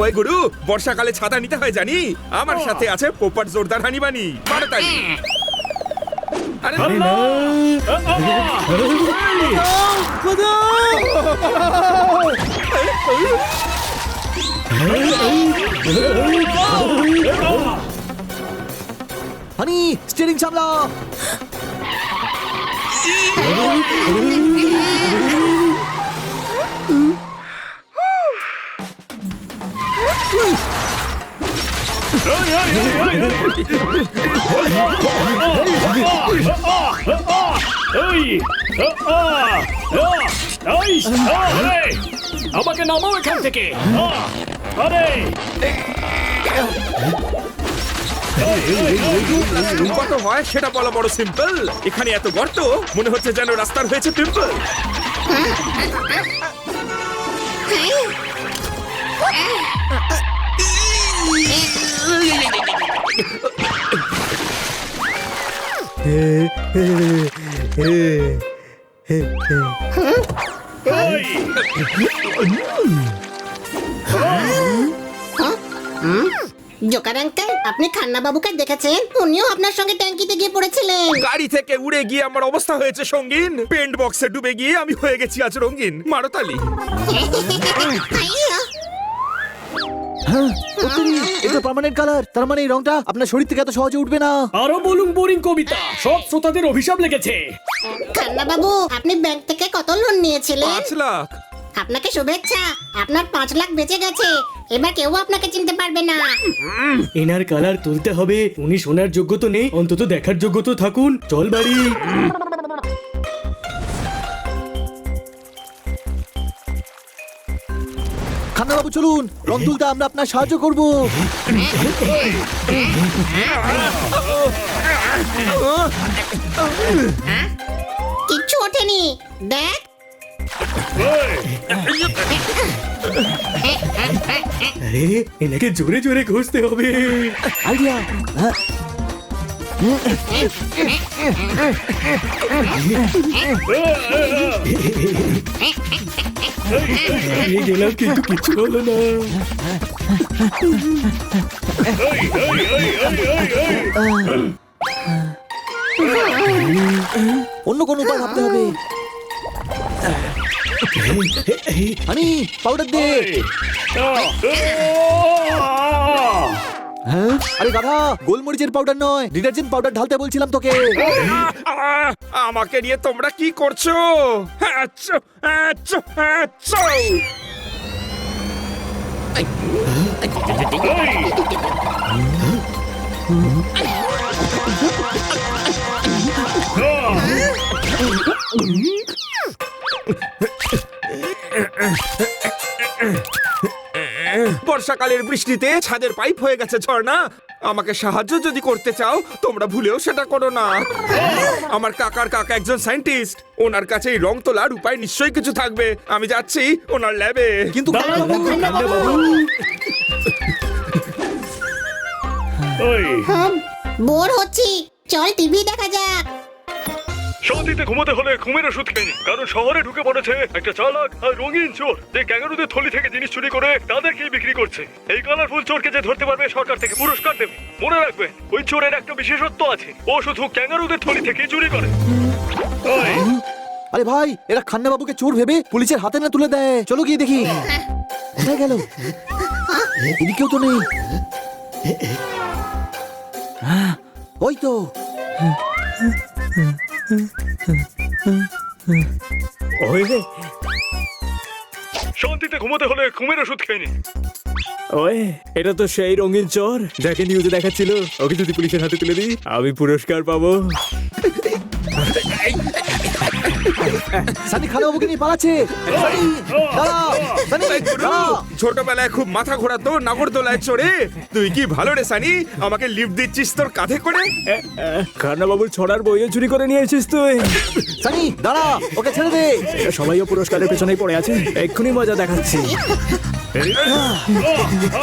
ওই গুরু, বর্ষাকালে ছাতা নিতে হয় জানি। আমার সাথে আছে পোপার জোরদার হানিবানি। মারো তালি। আরে হানি, স্টিয়ারিং সামলা। আমাকে নামাও এখান থেকে। আরে কত হয় সেটা বলা বড় সিম্পল। এখানে এত গর্ত, মনে হচ্ছে যেন রাস্তার হয়েছে পিম্পল। জোকার আঙ্কেল, আপনি খান্না বাবুকে দেখেছেন? উনিও আপনার সঙ্গে ট্যাঙ্কিতে গিয়ে পড়েছিলেন। গাড়ি থেকে উড়ে গিয়ে আমার অবস্থা হয়েছে সঙ্গীন। পেন্ট বক্সে ডুবে গিয়ে আমি হয়ে গেছি আজ রঙিন। মারো তালি। এটা পার্মানেন্ট কালার, তার মানে এই রংটা আপনার শরীর থেকে এত সহজে উঠবে না। আরো বলুন বোরিং কবিতা, সব শ্রোতাদের অভিশাপ লেগেছে। খান্না বাবু, আপনি ব্যাংক থেকে কত লোন নিয়েছিলেন? 5 লাখ। আপনাকে শুভেচ্ছা, আপনার 5 লাখ বেঁচে গেছে। এবার কেউ আপনাকে চিনতে পারবে না। এনার কালার তুলতে হবে। উনি শোনার যোগ্য তো নেই, অন্তত দেখার যোগ্য তো থাকুন। চল বাড়ি। খান্না বাবু চলুন, রং তুলতে আমরা আপনার সাহায্য করব। কিচ্ছু ওঠেনি, দেখ। আরে এনাকে জোরে জোরে ঘষতে হবে। আইডিয়া। হারিয়ে গেলাম কিন্তু কিছু হলো না। অন্য কোন উপায় ভাবতে হবে। হানি, পাউডার দে। হ্যাঁ, আরে গাধা, গোলমরিচের পাউডার নয়, ডিটারজেন্ট পাউডার ঢালতে বলছিলাম তোকে। আমাকে নিয়ে তোমরা কি করছো? আচ্ছা, আচ্ছা, আচ্ছা। বর্ষাকালের বৃষ্টিতে ছাদের পাইপ হয়ে গেছে ঝর্ণা। আমাকে সাহায্য যদি করতে চাও তোমরা ভুলেও সেটা করো না। আমার কাকার কাকা একজন সায়েন্টিস্ট, ওনার কাছে এই রং তোলার উপায় নিশ্চয়ই কিছু থাকবে। আমি যাচ্ছি ওনার ল্যাবে। কিন্তু বোর হচ্ছি, চল টিভি দেখা যাক। শান্তিতে ঘুমাতে হলে ঘুমের ওষুধ খেয়ে নিন, কারণ শহরে ঢুকে পড়েছে একটা চালাক আর রঙিন চোর, যে ক্যাঙ্গারুদের থলি থেকে জিনিস চুরি করে তাদেরকেই বিক্রি করছে। এই কালারফুল চোরকে যে ধরতে পারবে সরকার থেকে পুরস্কার দেবে। মনে রাখবেন, ওই চোরের একটা বিশেষত্ব আছে, ও শুধু ক্যাঙ্গারুদের থলি থেকে চুরি করে। আরে ভাই, এরা খান্না বাবুকে চোর ভেবে পুলিশের হাতে না তুলে দেয়। চলো গিয়ে দেখি কোথায় গেল। এদিকেও তো নেই। ওই তো। শান্তিতে ঘুমাতে হলে ঘুমের ওষুধ খেয়ে নিন। ওই এটা তো সেই রঙিন চোর যাকে নিউজে দেখাচ্ছিল। ওকে যদি পুলিশের হাতে তুলে দিই আমি পুরস্কার পাবো। সানি খান্না বাবুকে নিয়ে পালাচ্ছে। সানি, দাঁড়া, সানি, এই গুরু, দাঁড়া। ছোটবেলায় খুব মাথা ঘোরাতো নাগরদোলায় চড়ে। তুই কি ভালো রে সানি, আমাকে লিফট দিচ্ছিস তোর কাঁধে করে। খান্না বাবুর ছড়ার বইও চুরি করে নিয়ে এসেছিস তুই। সানি, দাঁড়া, ওকে ছেড়ে দে। সবাইও পুরস্কারের পেছনেই পড়ে আছে, এক্ষুনি মজা দেখাচ্ছি।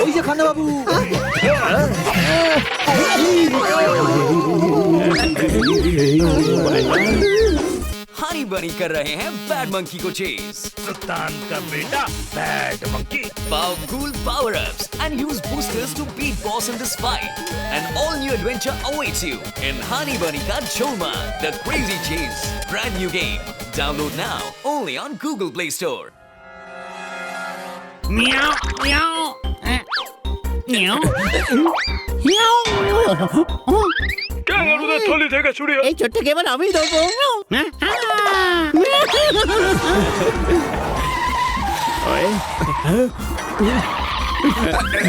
ওই যে খান্না বাবু। हनी बनी कर रहे हैं बैड मंकी को चेस। सुल्तान का बेटा bad monkey. Powerful power-ups and use boosters to beat boss in this fight. An all-new adventure awaits you in Honey Bunny Ka Choma, the Crazy Chase. Brand new game. Download now only on Google Play Store. Meow, meow. Meow. Meow. ক্যাঙ্গারুদের থলি থেকে চুরি এই ছোট্ট কেবল আমি ধরবো।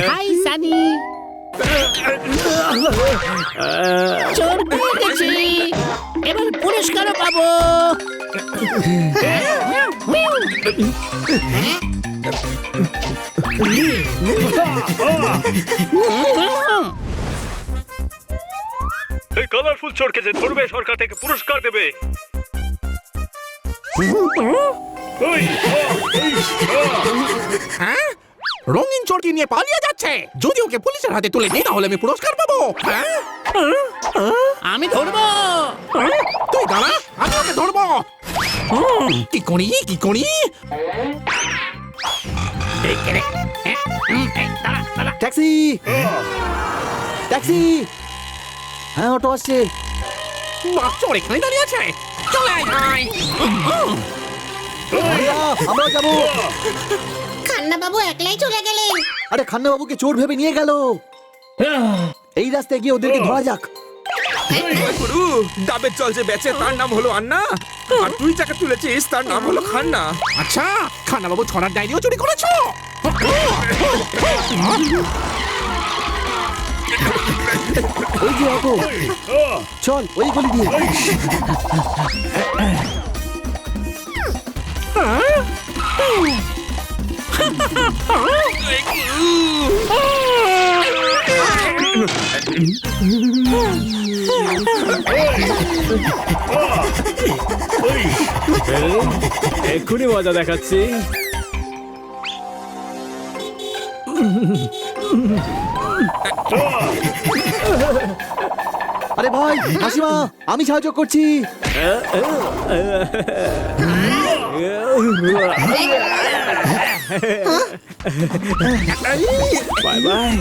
High Sunny, চোর পেয়ে গেছি, এবার পুরস্কারও পাবো। এই কালারফুল চোরকে যে ধরবে সরকার থেকে পুরস্কার দেবে। রঙিন চোরকে নিয়ে পালিয়ে যাচ্ছে। যদি ওকে পুলিশের হাতে তুলে দিই তাহলে আমি পুরস্কার পাবো। আমি ধরবো। তুই দাঁড়া, আমি ওকে ধরবো। কি করি কি করি? Taxi, taxi. হ্যাঁ, অটো আসছে। বাহ, চোর এখানে দাঁড়িয়ে আছে। চলে আয় ভাই। ভাইয়া, আমরাও যাবো। খান্না বাবু একলাই চলে গেলেন। আরে খান্না বাবুকে চোর ভেবে নিয়ে গেল। এই রাস্তায় গিয়ে ওদেরকে ধরা যাক। গুরু, ডাবের জল যে বেচে তার নাম হলো আন্না, আর তুই যাকে তুলেছিস তার নাম হলো খান্না। আচ্ছা, খান্না বাবু ছড়ার ডায়েরিও চুরি করেছো? ওই যে অটো, চল ওই গলি দিয়ে। এক্ষুনি মজা দেখাচ্ছি। আরে ভাই, মাসিমা, আমি সাহায্য করছি। Bye bye.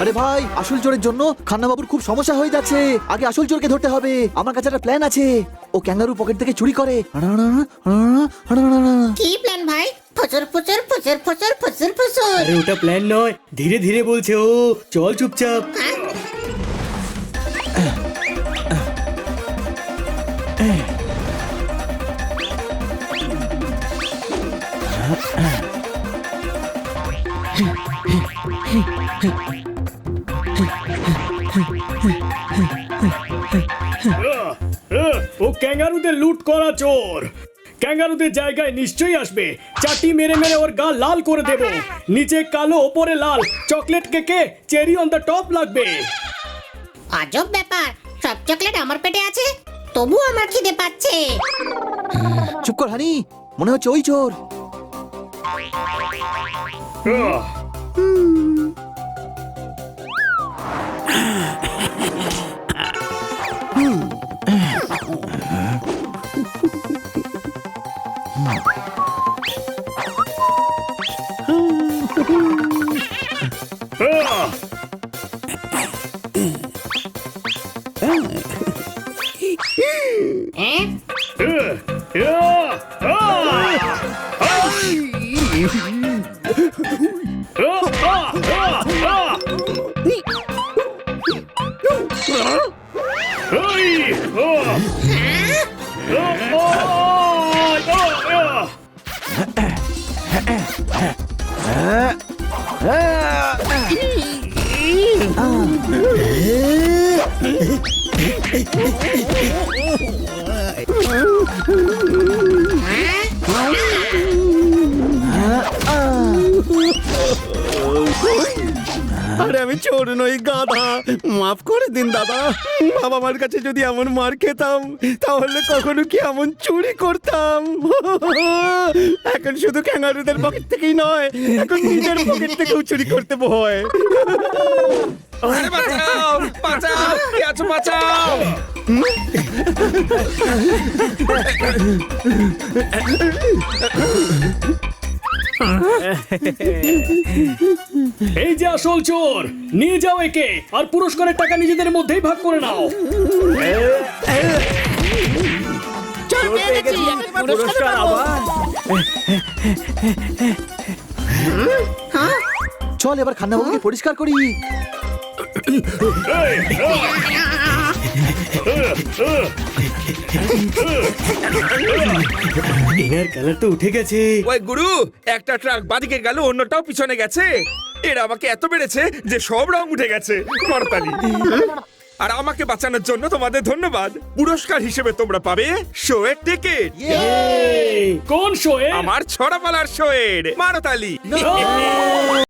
আরে ভাই, আসল চোরের জন্য খান্না বাবুর খুব সমস্যা হয়ে যাচ্ছে। আগে আসল চোরকে ধরতে হবে। আমার কাছে একটা প্ল্যান আছে। ও ক্যাঙ্গারুর পকেট থেকে চুরি করে। কি প্ল্যান ভাই? ফচর ফচর ফচর ফচর ফচর ফচর। আরে ওটা প্ল্যান নয়, ধীরে ধীরে বলছে ও। চল চুপচাপ। ও ক্যাঙ্গারুদের লুট করা চোর। ক্যাঙ্গারুদের জায়গায় নিশ্চয়ই আসবে। চাটি মেরে মেরে ওর গা লাল করে দেব। নিচে কালো, ওপরে লাল। চকলেট কেকে চেরি অন দ্য টপ লাগবে। আজব ব্যাপার, সব চকলেট আমার পেটে আছে, তবু আমার খিদে পাচ্ছে। চুপ কর হানি, মনে হচ্ছে ওই চোর। আরে আমি চোর নই, গাধা। মাফ করে দিন দাদা। বাবা মার কাছে যদি এমন মার খেতাম তাহলে কখনো কি এমন চুরি করতাম? এখন শুধু ক্যাঙ্গারুদের পকেট থেকেই নয়, এখন নিজের পকেট থেকেও চুরি করতে ভয়। আরে বাঁচাও, বাঁচাও, কে আছো বাঁচাও। এই যে আসল চোর, নিয়ে যাও একে, আর পুরস্কারের টাকা নিজেদের মধ্যেই ভাগ করে নাও। চল পেয়ে গেছি, এখন পুরস্কার পাবো। চল এবার খান্নাবাবুকে পরিষ্কার করি। এনার কালার তো উঠে গেছে। ওই গুরু, একটা ট্রাক বাদিকে গেল, অন্যটাও পিছনে গেছে। এরা আমাকে এত বেড়েছে যে সব রং উঠে গেছে। করতালি। আর আমাকে বাঁচানোর জন্য তোমাদের ধন্যবাদ। পুরস্কার হিসেবে তোমরা পাবে শোয়ের টিকিট। কোন শোয়ে? আমার ছড়াপালার শোয়ের। মারতালি।